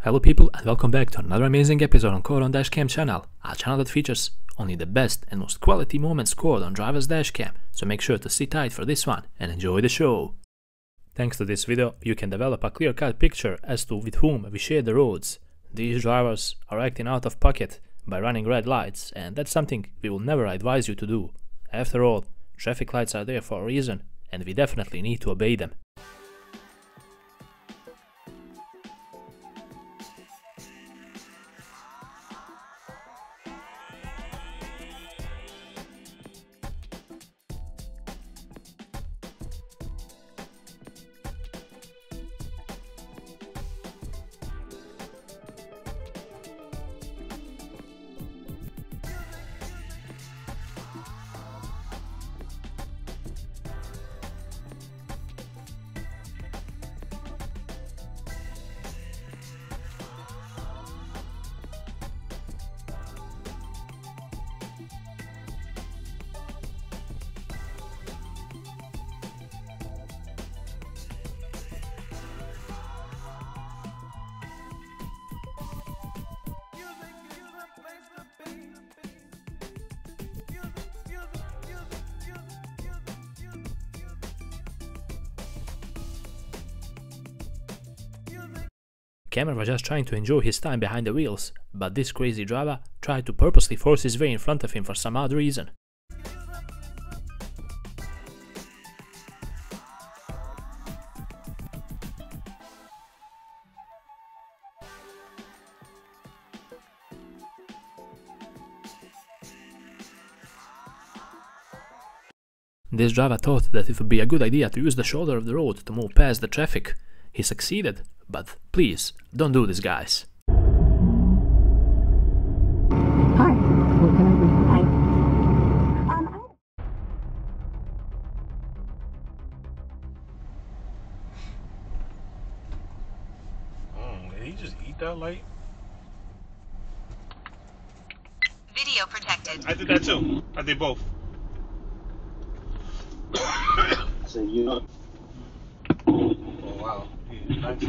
Hello people and welcome back to another amazing episode on DashCam channel, our channel that features only the best and most quality moments scored on driver's dashcam, so make sure to sit tight for this one and enjoy the show. Thanks to this video, you can develop a clear-cut picture as to with whom we share the roads. These drivers are acting out of pocket by running red lights, and that's something we will never advise you to do. After all, traffic lights are there for a reason, and we definitely need to obey them. Cameron was just trying to enjoy his time behind the wheels, but this crazy driver tried to purposely force his way in front of him for some odd reason. This driver thought that it would be a good idea to use the shoulder of the road to move past the traffic. He succeeded, but please, don't do this, guys. Hi, what can I do? Hi. Did he just eat that light? Video protected. I did that too. I did both. So you know. Oh wow. Yeah, nice.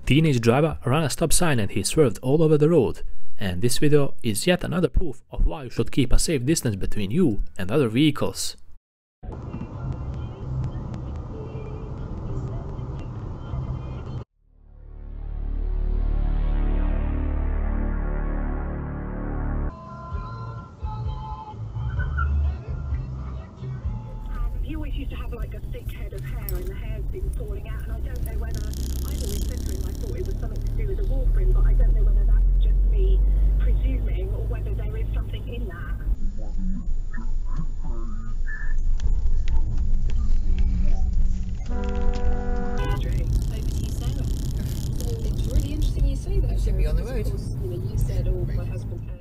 Teenage driver ran a stop sign and he swerved all over the road. And this video is yet another proof of why you should keep a safe distance between you and other vehicles. He always used to have like a thick head of hair, and the hair's been falling out, and I don't know whether, I've always said to him I thought it was something to do with the warfarin, but I don't know whether that's just me presuming or whether there is something in that. It's really interesting you say that. Should be on the road. Of course, you said, oh, my husband had.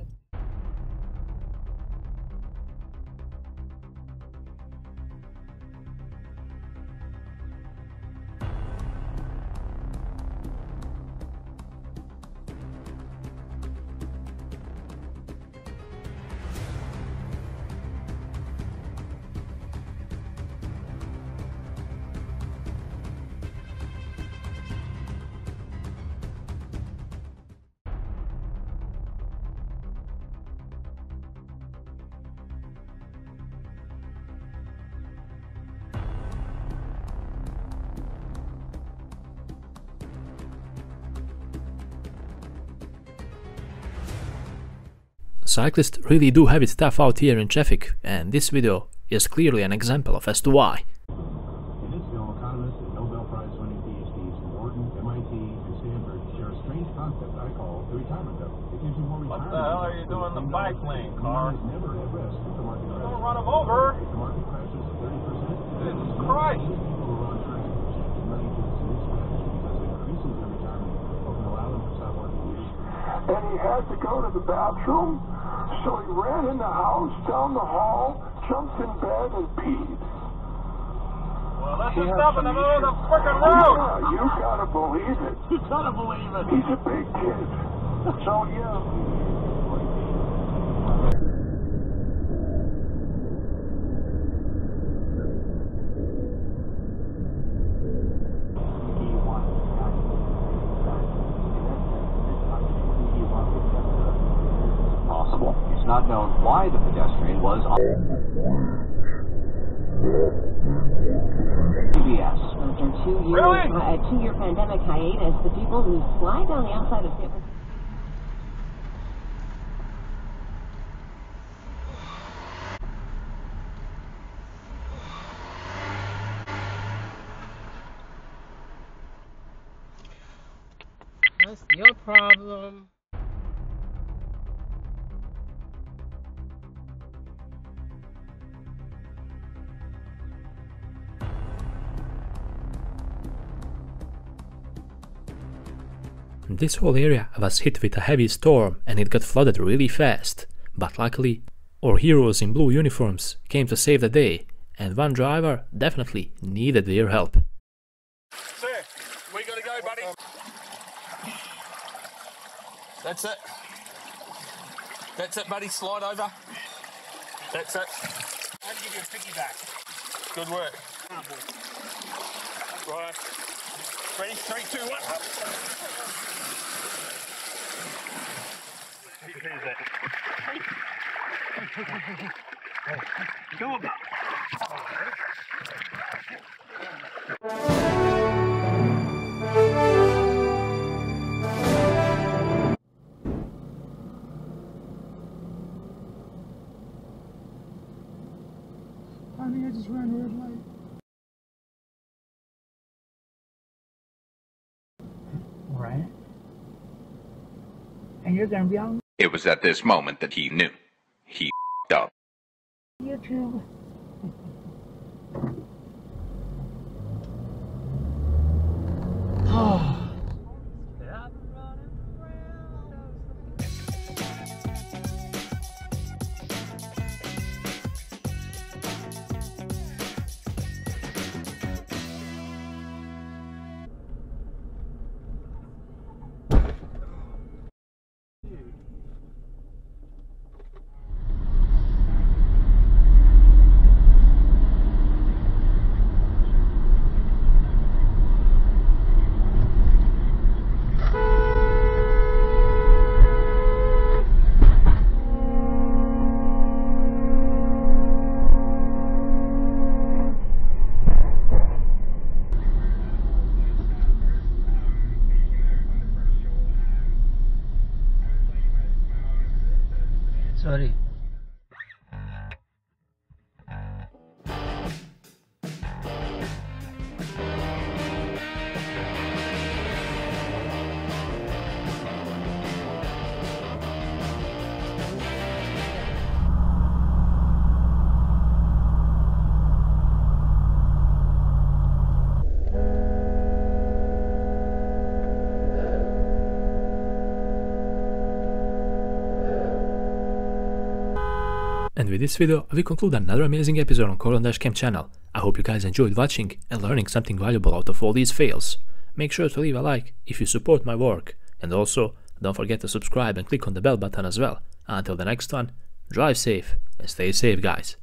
Cyclists really do have it tough out here in traffic, and this video is clearly an example of as to why. In this film, economists and Nobel Prize-winning PhDs from Wharton, MIT, and Stanford share a strange concept I call the retirement bill. It gives you more retirement. What the hell are you doing in the bike lane, car? Never at risk if the market crashes. Don't run them over. If the market crashes 30%, Jesus Christ. people who run tracks and money to this new strategy because it increases their retirement or can allow them to stop working years. And he had to go to the bathroom, so he ran in the house, down the hall, jumped in bed, and peed. Well, that's just up in the middle of the frickin' road. Yeah, you gotta believe it. You gotta believe it. He's a big kid. So, yeah. It's not known why the pedestrian was on CBS. After a 2-year pandemic hiatus, the people who slide down the outside of San Francisco. That's your problem. This whole area was hit with a heavy storm and it got flooded really fast, but luckily our heroes in blue uniforms came to save the day, and one driver definitely needed their help. Sir, we gotta go, buddy. That's it. That's it, buddy. Slide over. That's it. I'll give you a piggyback. Good work. Right. Ready? 3, 2, 1. Go on. Honey, I just ran a red light. Right. And you're gonna be on It was at this moment that he knew. He f***ed up. YouTube. Oh. Sorry. And with this video, we conclude another amazing episode on DashCam channel. I hope you guys enjoyed watching and learning something valuable out of all these fails. Make sure to leave a like if you support my work, and also don't forget to subscribe and click on the bell button as well. Until the next one, drive safe and stay safe, guys.